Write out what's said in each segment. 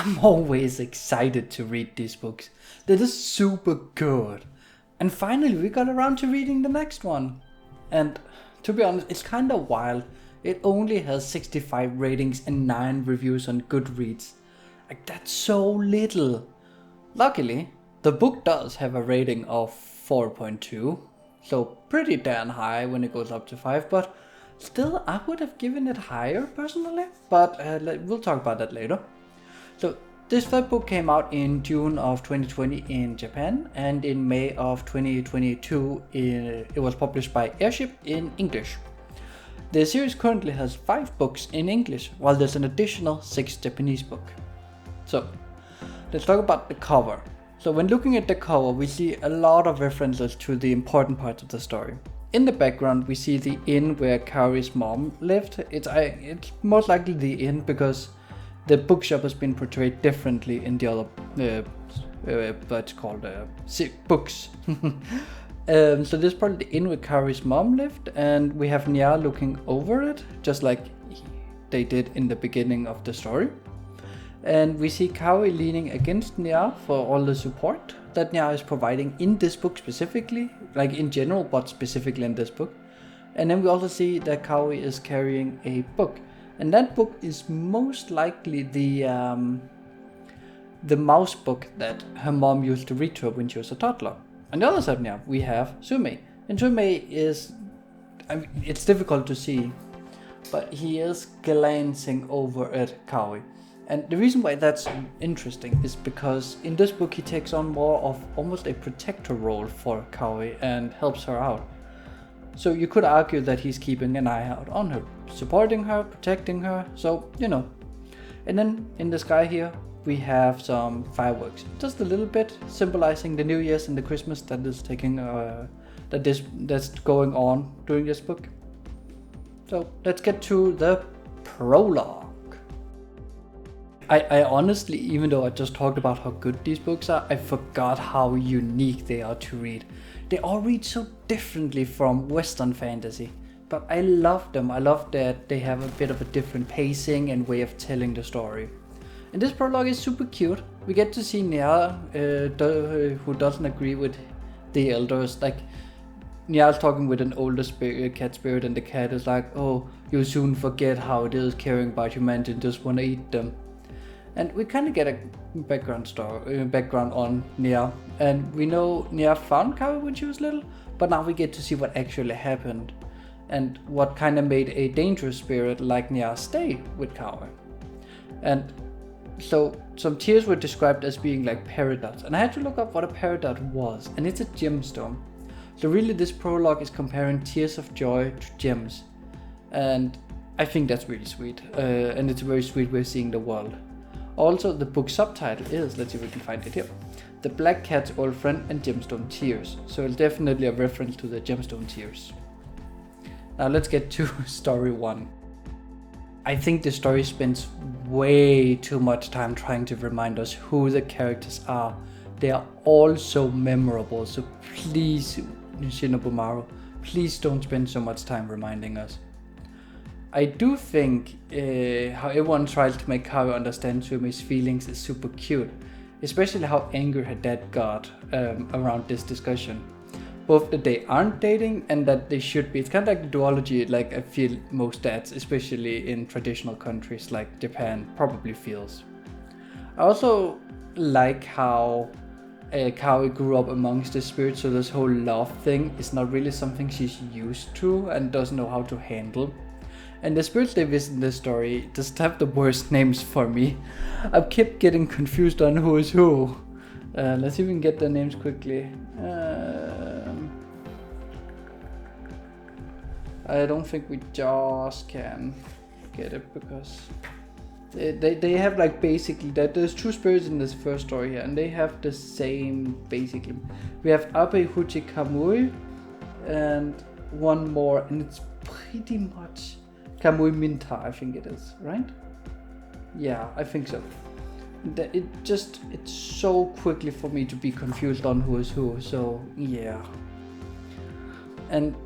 I'm always excited to read these books. They're just super good. And finally we got around to reading the next one. And to be honest, it's kinda wild. It only has 65 ratings and 9 reviews on Goodreads. Like, that's so little. Luckily, the book does have a rating of 4.2, so pretty damn high when it goes up to 5, but still I would have given it higher personally, but we'll talk about that later. So this third book came out in June of 2020 in Japan, and in May of 2022 it was published by Airship in English. The series currently has 5 books in English, while there's an additional 6 Japanese books. So let's talk about the cover. So when looking at the cover, we see a lot of references to the important parts of the story. In the background, we see the inn where Kaori's mom lived. It's most likely the inn because the bookshop has been portrayed differently in the other what's called books. So this is probably the inn where Kaori's mom lived, and we have Nya looking over it, just like they did in the beginning of the story. And we see Kaori leaning against Nya for all the support that Nya is providing in this book specifically, like in general, but specifically in this book. And then we also see that Kaori is carrying a book, and that book is most likely the mouse book that her mom used to read to her when she was a toddler. On the other side now, we have Sume. And Sume is, it's difficult to see, but he is glancing over at Kaori. And the reason why that's interesting is because in this book he takes on more of almost a protector role for Kaori and helps her out. So you could argue that he's keeping an eye out on her, supporting her, protecting her, so you know. And then in the sky here, we have some fireworks, just a little bit, symbolizing the New Year's and the Christmas that is that's going on during this book. So let's get to the prologue. I honestly, even though I just talked about how good these books are, I forgot how unique they are to read. They all read so differently from Western fantasy, but I love them. I love that they have a bit of a different pacing and way of telling the story. And this prologue is super cute. We get to see Nya, who doesn't agree with the elders. Like, Nya's talking with an older cat spirit, and the cat is like, "Oh, you'll soon forget how it is caring about humanity and just want to eat them." And we kind of get a background on Nya, and we know Nya found Kaori when she was little, but now we get to see what actually happened and what kind of made a dangerous spirit like Nya stay with Kaori. And so some tears were described as being like peridots, and I had to look up what a peridot was, and it's a gemstone. So really this prologue is comparing tears of joy to gems, and I think that's really sweet, and it's a very sweet way of seeing the world. Also, the book subtitle is, let's see if we can find it here, The Black Cat's Old Friend and Gemstone Tears. So it's definitely a reference to the gemstone tears. Now let's get to story 1. I think the story spends way too much time trying to remind us who the characters are. They are all so memorable, so please, Shinobu Maru, please don't spend so much time reminding us. I do think how everyone tries to make Kaori understand Sume's feelings is super cute, especially how angry her dad got around this discussion. Both that they aren't dating and that they should be. It's kind of like the duology, like I feel most dads, especially in traditional countries like Japan, probably feels. I also like how Kaori grew up amongst the spirits, so this whole love thing is not really something she's used to and doesn't know how to handle. And the spirits they visit in this story just have the worst names for me. I've kept getting confused on who is who. Let's see if we can get the names quickly. I don't think we just can get it because they have like basically that there's 2 spirits in this first story here, and they have the same basically. We have Abe Huchi Kamui and one more, and it's pretty much Kamui Minta, I think it is, right? Yeah, I think so. It's so quickly for me to be confused on who is who, so yeah. And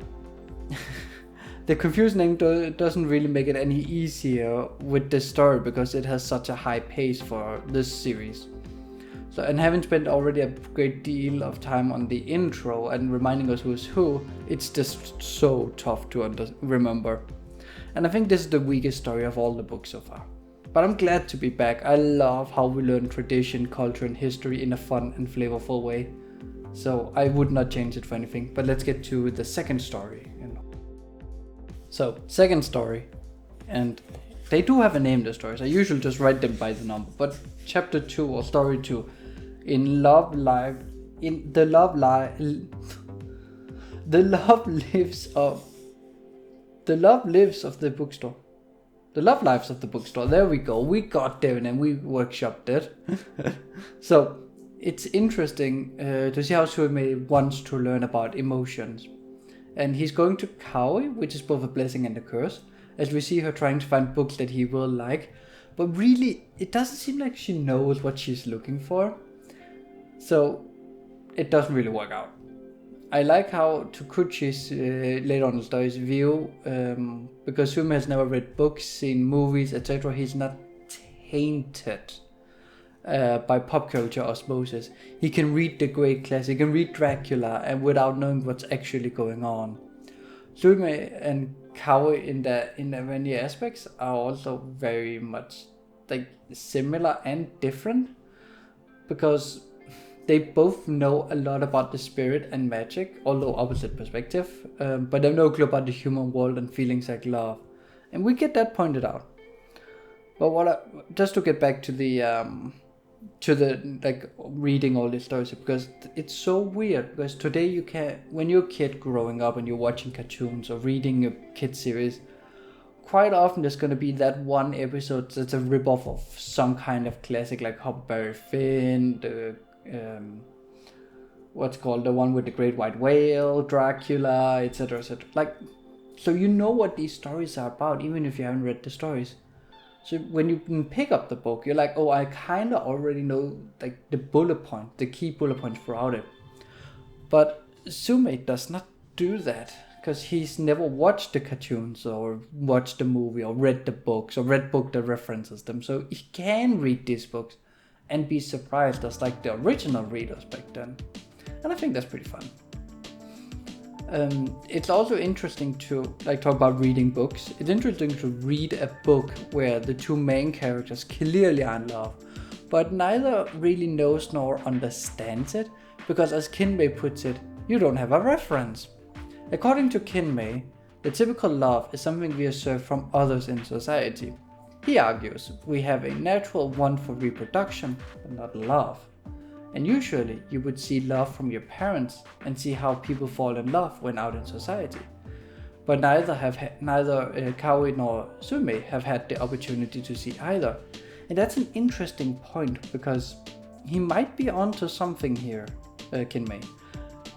the confused name doesn't really make it any easier with this story because it has such a high pace for this series. So, and having spent already a great deal of time on the intro and reminding us who's who, it's just so tough to remember. And I think this is the weakest story of all the books so far. But I'm glad to be back. I love how we learn tradition, culture, and history in a fun and flavorful way. So I would not change it for anything. But let's get to the second story. So, second story, and they do have a name, the stories. I usually just write them by the number. But chapter 2 or story 2, the love lives of the bookstore. The love lives of the bookstore. There we go. We got there and we workshopped it. So it's interesting to see how Suimei wants to learn about emotions. And he's going to Kaui, which is both a blessing and a curse, as we see her trying to find books that he will like. But really, it doesn't seem like she knows what she's looking for. So it doesn't really work out. I like how Tokuchi's later on in the story's view, because Suimei has never read books, seen movies, etc. He's not tainted by pop culture osmosis. He can read the great classics, he can read Dracula, and without knowing what's actually going on. Suimei and Kaui in many aspects are also very much like similar and different, because they both know a lot about the spirit and magic, although opposite perspective, but they have no clue about the human world and feelings like love. And we get that pointed out. But just to get back to the like reading all these stories, because it's so weird, because today you can, when you're a kid growing up and you're watching cartoons or reading a kid series, quite often there's going to be that one episode that's a ripoff of some kind of classic, like Huckleberry Finn, what's called the one with the great white whale, Dracula, etc, etc. Like, so you know what these stories are about, even if you haven't read the stories. So when you pick up the book, you're like, oh, I kind of already know like the bullet point, the key bullet points throughout it. But Suimei does not do that, because he's never watched the cartoons or watched the movie or read the books or read book that references them. So he can read these books and be surprised as like the original readers back then. And I think that's pretty fun. It's also interesting to like talk about reading books. It's interesting to read a book where the two main characters clearly are in love, but neither really knows nor understands it, because as Kinmei puts it, you don't have a reference. According to Kinmei, the typical love is something we observe from others in society. He argues we have a natural want for reproduction, but not love. And usually you would see love from your parents and see how people fall in love when out in society. But neither Kaui nor Suimei have had the opportunity to see either. And that's an interesting point, because he might be onto something here, Kinmei.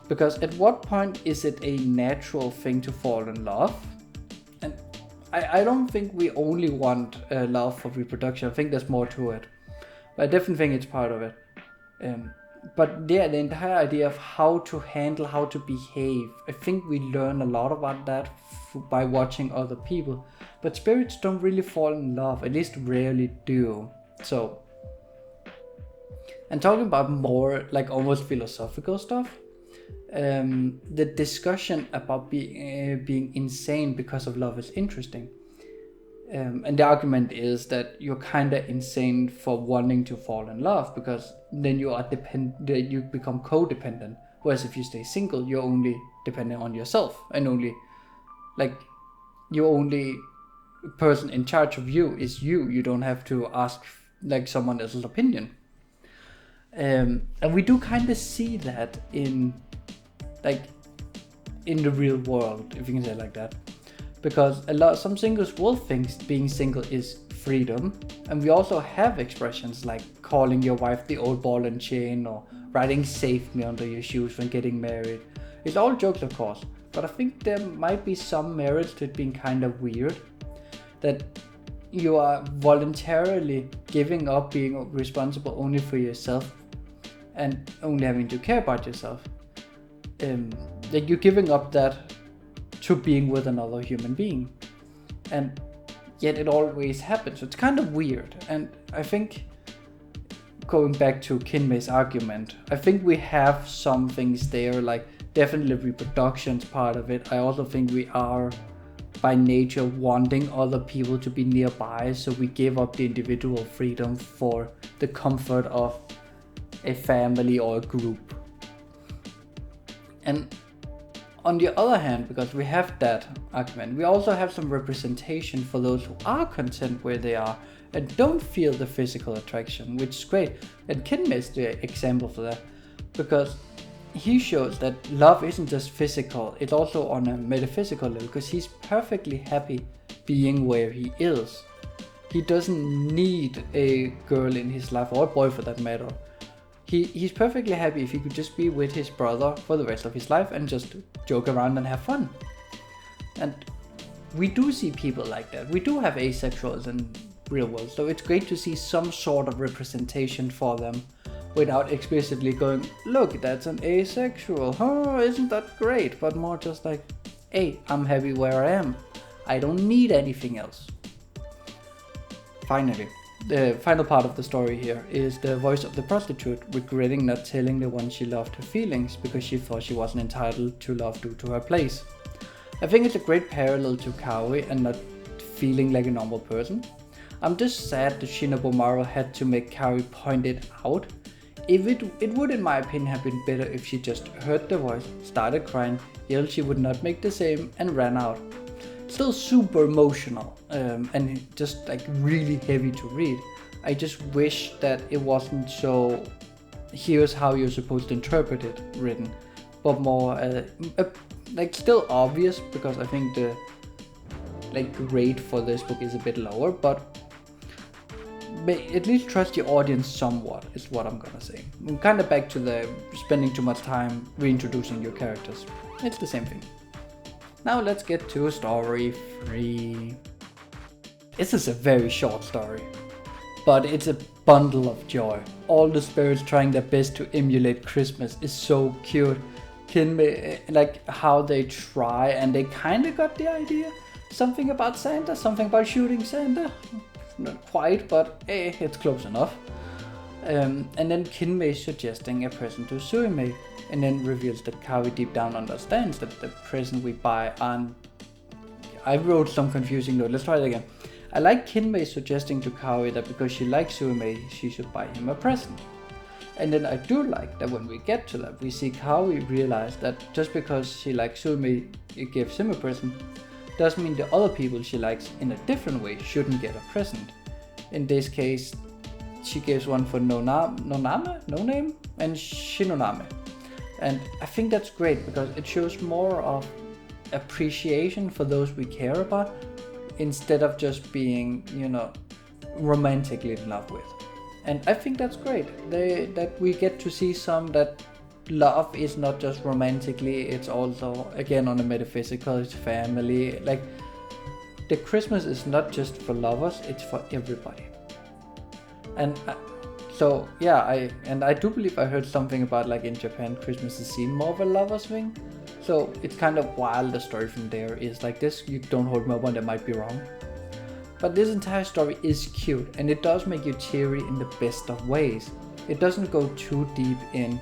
Because at what point is it a natural thing to fall in love? And I don't think we only want love for reproduction. I think there's more to it. But I definitely think it's part of it. But yeah, the entire idea of how to handle, how to behave, I think we learn a lot about that by watching other people. But spirits don't really fall in love, at least rarely do. So, and talking about more like almost philosophical stuff, the discussion about being insane because of love is interesting. And the argument is that you're kind of insane for wanting to fall in love, because then you become codependent. Whereas if you stay single, you're only dependent on yourself, and only your only person in charge of you is you. You don't have to ask like someone else's opinion. And we do kind of see that in the real world, if you can say it like that. Because some singles will think being single is freedom, and we also have expressions like calling your wife the old ball and chain, or writing "save me" under your shoes when getting married. It's all jokes, of course, but I think there might be some merit to it being kind of weird, that you are voluntarily giving up being responsible only for yourself and only having to care about yourself. Like you're giving up that to being with another human being. And yet it always happens. It's kind of weird. And I think, going back to Kinmei's argument, I think we have some things there, like definitely reproduction's part of it. I also think we are by nature wanting other people to be nearby, so we give up the individual freedom for the comfort of a family or a group. And on the other hand, because we have that argument, we also have some representation for those who are content where they are and don't feel the physical attraction, which is great. And Kinmei is the example for that, because he shows that love isn't just physical, it's also on a metaphysical level, because he's perfectly happy being where he is. He doesn't need a girl in his life, or a boy for that matter. He's perfectly happy if he could just be with his brother for the rest of his life and just joke around and have fun. And we do see people like that. We do have asexuals in real world, so it's great to see some sort of representation for them without explicitly going, look, that's an asexual, isn't that great? But more just like, hey, I'm happy where I am. I don't need anything else. Finally, the final part of the story here is the voice of the prostitute regretting not telling the one she loved her feelings because she thought she wasn't entitled to love due to her place. I think it's a great parallel to Kaori and not feeling like a normal person. I'm just sad that Shinobu had to make Kaori point it out. It would, in my opinion, have been better if she just heard the voice, started crying, yelled she would not make the same, and ran out. Still super emotional, and just like really heavy to read. I just wish that it wasn't so, here's how you're supposed to interpret it written, but more like still obvious, because I think the grade for this book is a bit lower, but at least trust the audience somewhat is what I'm gonna say. I'm kind of back to the spending too much time reintroducing your characters. It's the same thing. Now let's get to story 3. This is a very short story, but it's a bundle of joy. All the spirits trying their best to emulate Christmas is so cute. Kinmei, like how they try, and they kind of got the idea. Something about Santa, something about shooting Santa. Not quite, but it's close enough. And then Kinmei suggesting a present to Suimei, and then reveals that Kaori deep down understands that the present we buy aren't... I wrote some confusing note, let's try it again. I like Kinmei suggesting to Kaori that because she likes Suimei, she should buy him a present. And then I do like that when we get to that, we see Kaori realize that just because she likes Suimei, it gives him a present, doesn't mean the other people she likes in a different way shouldn't get a present. In this case, she gives one for No Name, and Shinoname. And I think that's great because it shows more of appreciation for those we care about instead of just being, romantically in love with. And I think that's great. That we get to see some that love is not just romantically, it's also, again, on a metaphysical, it's family. Like, the Christmas is not just for lovers, it's for everybody. And so, yeah, I do believe I heard something about, like, in Japan, Christmas is seen more of a lover's thing. So it's kind of wild, the story from there is like this. You don't hold me up on, that might be wrong. But this entire story is cute, and it does make you teary in the best of ways. It doesn't go too deep in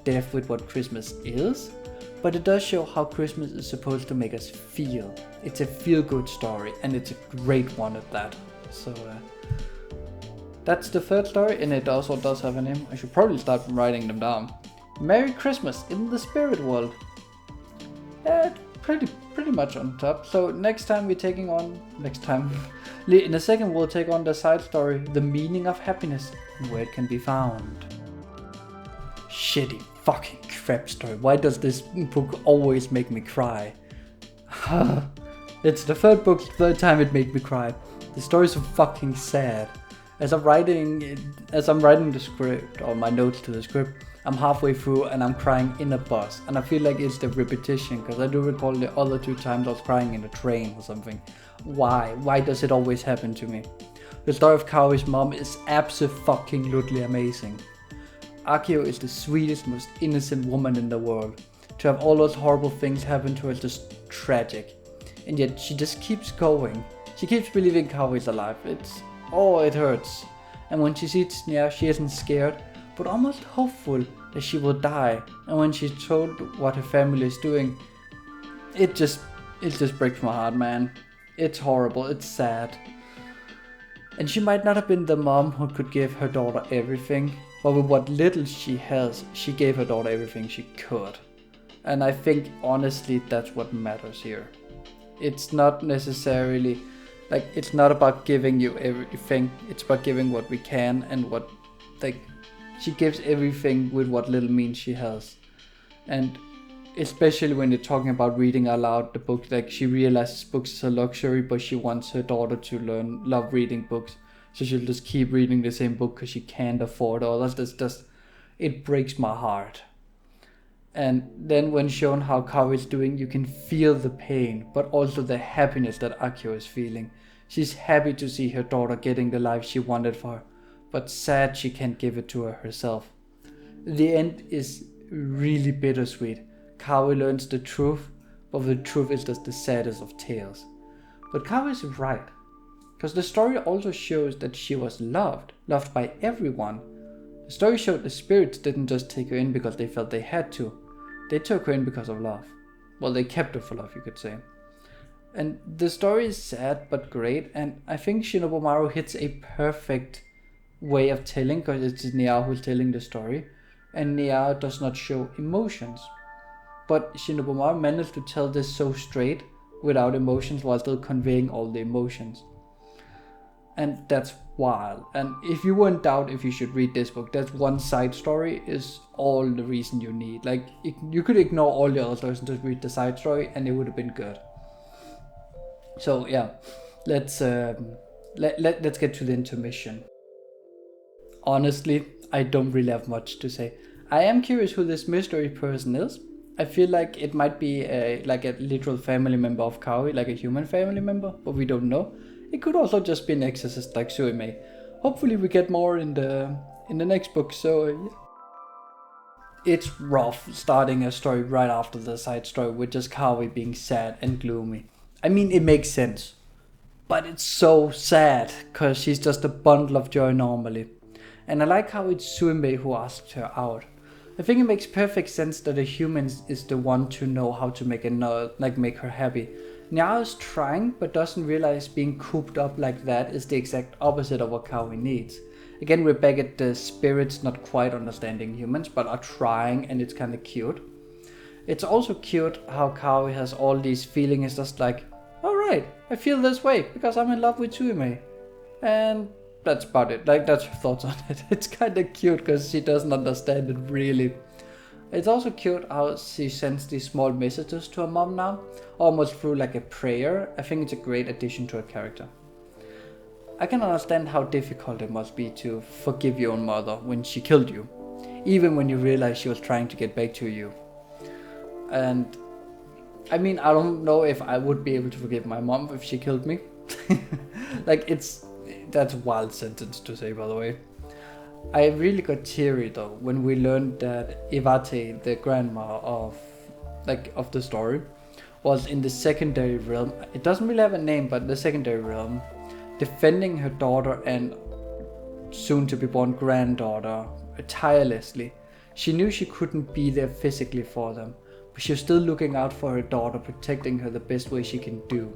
depth with what Christmas is, but it does show how Christmas is supposed to make us feel. It's a feel-good story, and it's a great one at that. So that's the third story, and it also does have a name. I should probably start writing them down. Merry Christmas in the Spirit World. Pretty much on top. So next time in a second we'll take on the side story, The Meaning of Happiness, and where it can be found. Shitty fucking crap story. Why does this book always make me cry? It's the third book, third time it made me cry. The story's so fucking sad. As I'm writing the script, or my notes to the script, I'm halfway through and I'm crying in a bus. And I feel like it's the repetition, because I do recall the other 2 times I was crying in a train or something. Why? Why does it always happen to me? The story of Kaori's mom is abso-fucking-lutely amazing. Akio is the sweetest, most innocent woman in the world. To have all those horrible things happen to her is the tragic. And yet she just keeps going. She keeps believing Kawi is alive. It hurts. And when she sees Nia, she isn't scared, but almost hopeful that she will die. And when she's told what her family is doing, it just breaks my heart, man. It's horrible, it's sad. And she might not have been the mom who could give her daughter everything, but with what little she has, she gave her daughter everything she could. And I think honestly that's what matters here. It's not necessarily, it's not about giving you everything, it's about giving what we can, and she gives everything with what little means she has. And especially when you're talking about reading aloud the book, she realizes books is a luxury, but she wants her daughter to love reading books, so she'll just keep reading the same book because she can't afford others. It breaks my heart. And then when shown how Kawi is doing, you can feel the pain, but also the happiness that Akio is feeling. She's happy to see her daughter getting the life she wanted for her, but sad she can't give it to her herself. The end is really bittersweet. Kawi learns the truth, but the truth is just the saddest of tales. But Kawi is right, because the story also shows that she was loved by everyone. The story showed the spirits didn't just take her in because they felt they had to. They took her in because of love. Well, they kept her for love, you could say. And the story is sad but great, and I think Shinobu Maru hits a perfect way of telling, because it's Nia who's telling the story, and Nia does not show emotions. But Shinobu Maru managed to tell this so straight, without emotions, while still conveying all the emotions. And that's wild. And if you were in doubt if you should read this book, that one side story is all the reason you need. You could ignore all the other stories and just read the side story, and it would have been good. So yeah, let's get to the intermission. Honestly, I don't really have much to say. I am curious who this mystery person is. I feel like it might be a literal family member of Kawi, like a human family member, but we don't know. It could also just be an exorcist like Suimei. Hopefully we get more in the next book. So yeah. It's rough starting a story right after the side story with just Kawi being sad and gloomy. I mean, it makes sense, but it's so sad because she's just a bundle of joy normally. And I like how it's Suimei who asked her out. I think it makes perfect sense that a human is the one to know how to make her happy. Nia is trying, but doesn't realize being cooped up like that is the exact opposite of what Kawi needs. Again, we're back at the spirits not quite understanding humans, but are trying, and it's kind of cute. It's also cute how Kawi has all these feelings, just like, alright, I feel this way because I'm in love with Suimei. And that's about it. That's her thoughts on it. It's kind of cute because she doesn't understand it really. It's also cute how she sends these small messages to her mom now, almost through like a prayer. I think it's a great addition to her character. I can understand how difficult it must be to forgive your own mother when she killed you, even when you realize she was trying to get back to you. And I mean, I don't know if I would be able to forgive my mom if she killed me. That's a wild sentence to say, by the way. I really got teary though when we learned that Iwate, the grandma of the story, was in the secondary realm. It doesn't really have a name, but the secondary realm, defending her daughter and soon to be born granddaughter tirelessly. She knew she couldn't be there physically for them, but she was still looking out for her daughter, protecting her the best way she can do.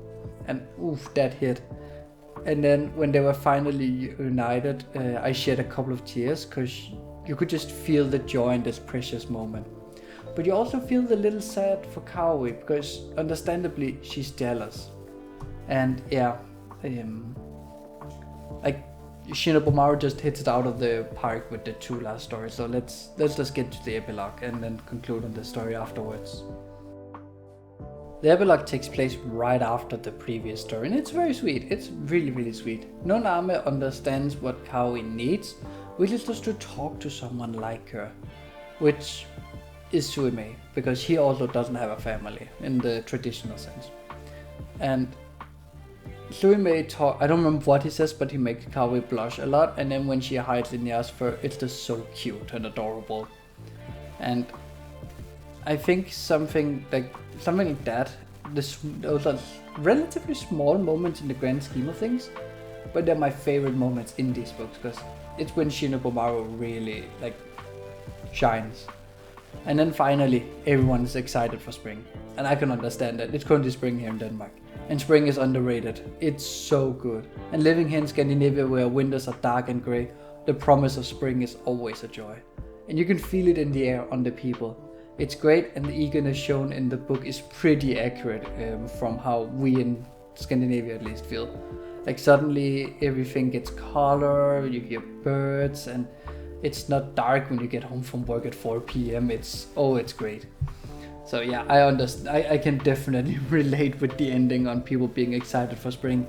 And oof, that hit. And then when they were finally united, I shed a couple of tears because you could just feel the joy in this precious moment. But you also feel the little sad for Kawi because understandably she's jealous. And yeah, Shinobu Maru just hits it out of the park with the two last stories. So let's just get to the epilogue and then conclude on the story afterwards. The epilogue takes place right after the previous story, and it's very sweet. It's really, really sweet. Noname understands what Kawi needs, which is just to talk to someone like her, which is Suimei, because he also doesn't have a family in the traditional sense. And Suimei I don't remember what he says, but he makes Kawi blush a lot, and then when she hides in Nia's fur, it's just so cute and adorable. And I think something like that those are relatively small moments in the grand scheme of things, but they're my favorite moments in these books because it's when Shinobumaru really like shines. And then finally, everyone is excited for spring, and I can understand that. It's currently spring here in Denmark, and spring is underrated. It's so good. And living here in Scandinavia, where winters are dark and grey, the promise of spring is always a joy, and you can feel it in the air on the people. It's great, and the eagerness shown in the book is pretty accurate from how we in Scandinavia at least feel. Like suddenly everything gets color, you hear birds, and it's not dark when you get home from work at 4 p.m. It's great. So yeah, I understand. I can definitely relate with the ending on people being excited for spring.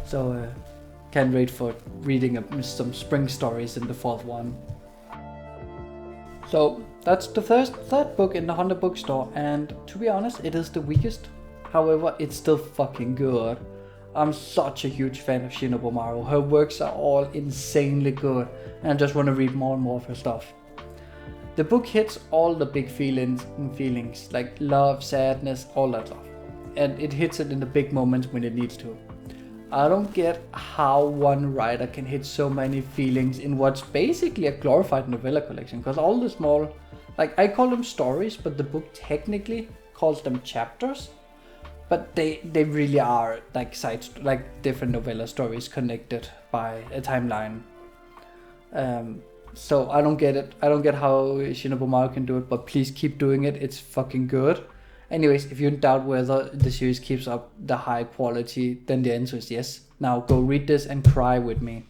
So can't wait for reading some spring stories in the fourth one. So that's the third book in the Haunted Bookstore, and to be honest, it is the weakest. However, it's still fucking good. I'm such a huge fan of Shinobumaru. Her works are all insanely good, and I just want to read more and more of her stuff. The book hits all the big feelings like love, sadness, all that stuff. And it hits it in the big moments when it needs to. I don't get how one writer can hit so many feelings in what's basically a glorified novella collection, because all the small, like I call them stories, but the book technically calls them chapters. But they really are like different novella stories connected by a timeline. So I don't get it. I don't get how Shinobumaru can do it, but please keep doing it. It's fucking good. Anyways, if you're in doubt whether the series keeps up the high quality, then the answer is yes. Now go read this and cry with me.